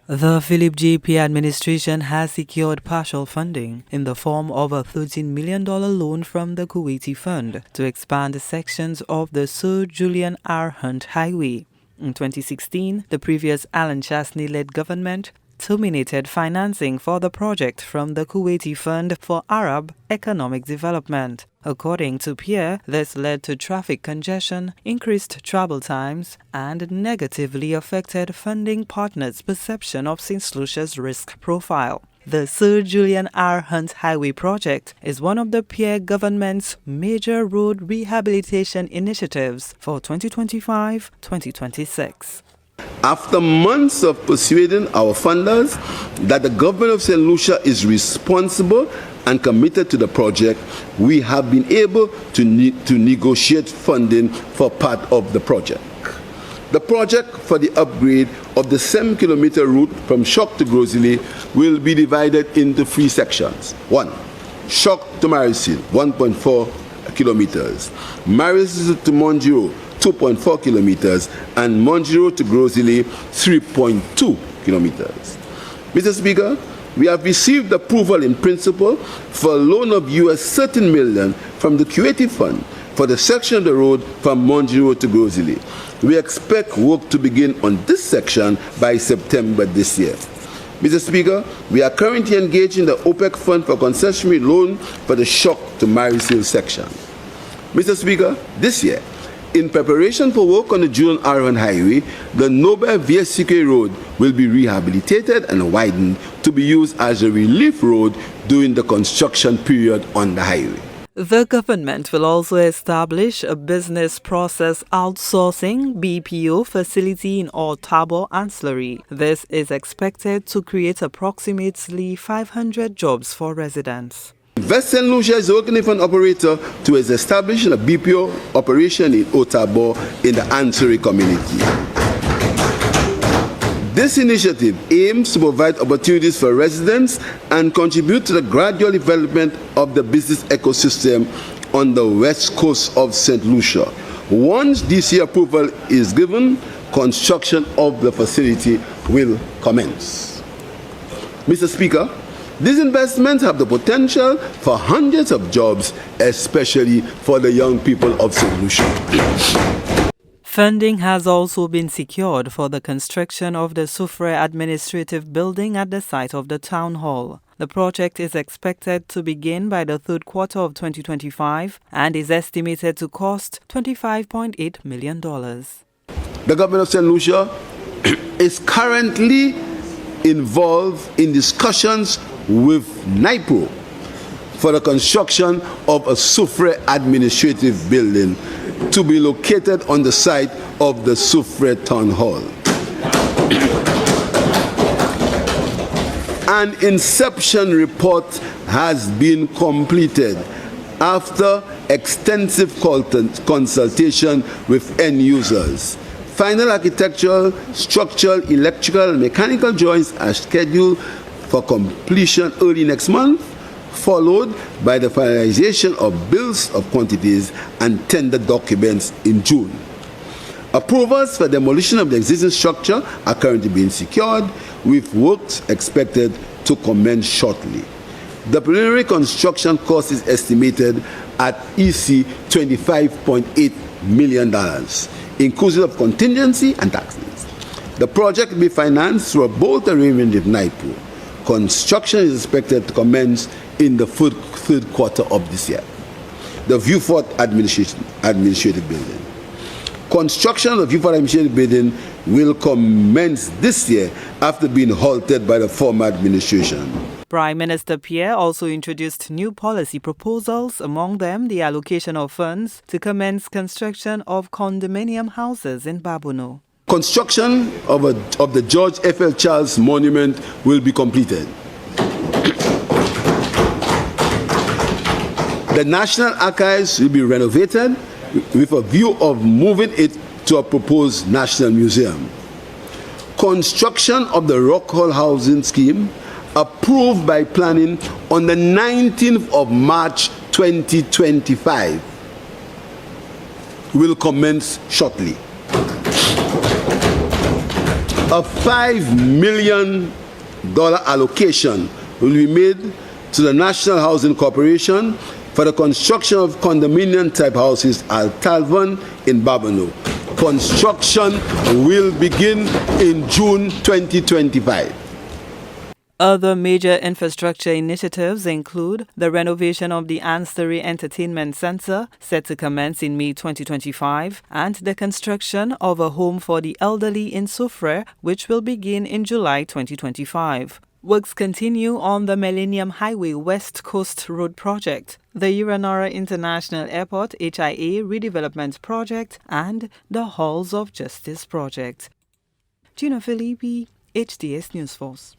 The Philip J. Pierre administration has secured partial funding in the form of a $13 million loan from the Kuwaiti Fund to expand sections of the Sir Julian R. Hunte Highway. In 2016, the previous Alan Chasney-led government terminated financing for the project from the Kuwaiti Fund for Arab Economic Development. According to Pierre, this led to traffic congestion, increased travel times, and negatively affected funding partners' perception of St. Lucia's risk profile. The Sir Julian R. Hunte Highway project is one of the Pierre government's major road rehabilitation initiatives for 2025-2026. After months of persuading our funders that the government of St. Lucia is responsible and committed to the project, we have been able to negotiate funding for part of the project. The project for the upgrade of the 7-kilometer route from Shock to Grosili will be divided into 3 sections. 1. Shock to Marisil, 1.4 kilometers. Marisil to Monjiro, 2.4 kilometers, and Monjiro to Grosili, 3.2 kilometers. Mr. Speaker, we have received approval in principle for a loan of $13 million from the Kuwaiti Fund for the section of the road from Monjiro to Grosili. We expect work to begin on this section by September this year. Mr. Speaker, we are currently engaged in the OPEC Fund for concessionary loan for the Shock to Marisil section. Mr. Speaker, this year, in preparation for work on the Julien R Highway, the Noble Vieux Fort road will be rehabilitated and widened to be used as a relief road during the construction period on the highway. The government will also establish a business process outsourcing BPO facility in Otago Ancillary. This is expected to create approximately 500 jobs for residents. West St. Lucia is working with an operator to establish a BPO operation in Otago in the ancillary community. This initiative aims to provide opportunities for residents and contribute to the gradual development of the business ecosystem on the west coast of St. Lucia. Once DC approval is given, construction of the facility will commence. Mr. Speaker, these investments have the potential for hundreds of jobs, especially for the young people of St. Lucia. Funding has also been secured for the construction of the Soufriere administrative building at the site of the town hall. The project is expected to begin by the third quarter of 2025 and is estimated to cost $25.8 million. The government of St. Lucia is currently involved in discussions with NIPO for the construction of a Soufriere administrative building to be located on the site of the Soufriere Town Hall. An inception report has been completed after extensive consultation with end users. Final architectural, structural, electrical, and mechanical drawings are scheduled for completion early next month, followed by the finalization of bills of quantities and tender documents in June. Approvals for demolition of the existing structure are currently being secured, with works expected to commence shortly. The preliminary construction cost is estimated at EC $25.8 million, inclusive of contingency and taxes. The project will be financed through a bold arrangement with NIPO. Construction is expected to commence in the third quarter of this year. The Vieux Fort administrative building. Construction of the Vieux Fort administrative building will commence this year after being halted by the former administration. Prime Minister Pierre also introduced new policy proposals, among them the allocation of funds to commence construction of condominium houses in Babuno. Construction of the George F.L. Charles Monument will be completed. The National Archives will be renovated with a view of moving it to a proposed National Museum. Construction of the Rock Hall housing scheme, approved by planning on the 19th of March 2025, will commence shortly. A $5 million allocation will be made to the National Housing Corporation for the construction of condominium-type houses at Talvon in Babonneau. Construction will begin in June 2025. Other major infrastructure initiatives include the renovation of the Ancillary Entertainment Center, set to commence in May 2025, and the construction of a home for the elderly in Soufriere, which will begin in July 2025. Works continue on the Millennium Highway West Coast Road Project, the Uranora International Airport HIA Redevelopment Project, and the Halls of Justice Project. Gina Filippi, HDS News Force.